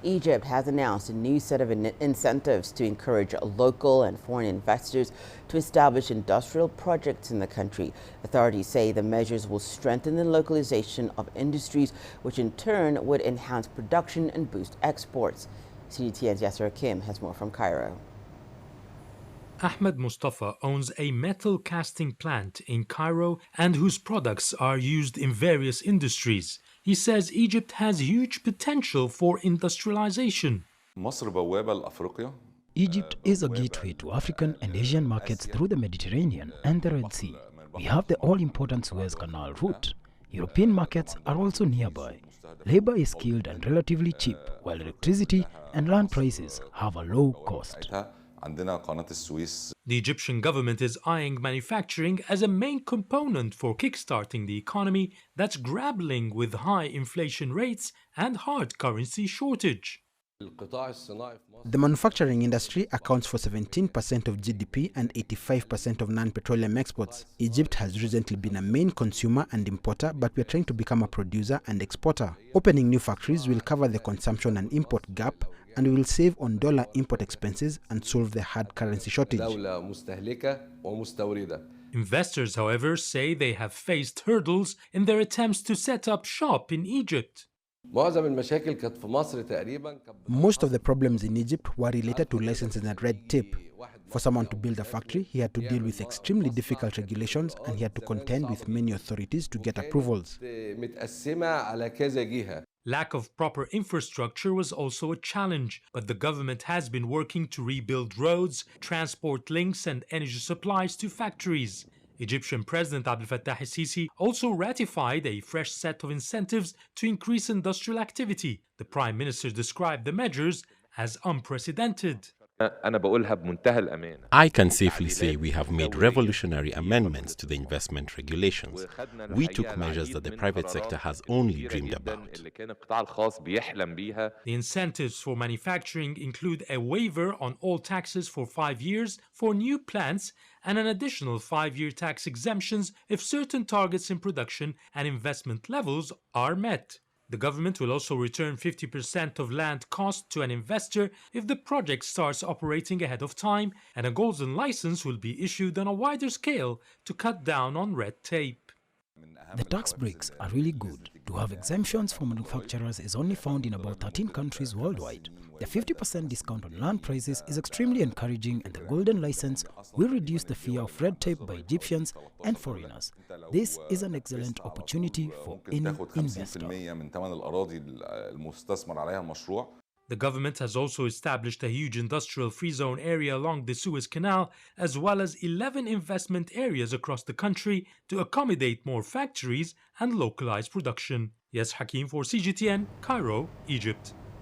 Egypt has announced a new set of incentives to encourage local and foreign investors to establish industrial projects in the country. Authorities say the measures will strengthen the localization of industries, which in turn would enhance production and boost exports. CGTN's Yasser Kim has more from Cairo. Ahmed Mustafa owns a metal casting plant in Cairo and whose products are used in various industries. He says Egypt has huge potential for industrialization. Egypt is a gateway to African and Asian markets through the Mediterranean and the Red Sea. We have the all-important Suez Canal route. European markets are also nearby. Labor is skilled and relatively cheap, while electricity and land prices have a low cost. The Egyptian government is eyeing manufacturing as a main component for kickstarting the economy that's grappling with high inflation rates and hard currency shortage. The manufacturing industry accounts for 17% of GDP and 85% of non-petroleum exports. Egypt has recently been a main consumer and importer, but we are trying to become a producer and exporter. Opening new factories will cover the consumption and import gap, and we will save on dollar import expenses and solve the hard currency shortage. Investors, however, say they have faced hurdles in their attempts to set up shop in Egypt. Most of the problems in Egypt were related to licenses and red tape. For someone to build a factory, he had to deal with extremely difficult regulations and he had to contend with many authorities to get approvals. Lack of proper infrastructure was also a challenge, but the government has been working to rebuild roads, transport links, and energy supplies to factories. Egyptian President Abdel Fattah el-Sisi also ratified a fresh set of incentives to increase industrial activity. The Prime Minister described the measures as unprecedented. I can safely say we have made revolutionary amendments to the investment regulations. We took measures that the private sector has only dreamed about. The incentives for manufacturing include a waiver on all taxes for 5 years for new plants and an additional 5-year tax exemptions if certain targets in production and investment levels are met. The government will also return 50% of land cost to an investor if the project starts operating ahead of time, and a golden license will be issued on a wider scale to cut down on red tape. The tax breaks are really good. To have exemptions for manufacturers is only found in about 13 countries worldwide. The 50% discount on land prices is extremely encouraging, and the golden license will reduce the fear of red tape by Egyptians and foreigners. This is an excellent opportunity for any investor. The government has also established a huge industrial free zone area along the Suez Canal, as well as 11 investment areas across the country to accommodate more factories and localize production. Yes, Hakim for CGTN, Cairo, Egypt.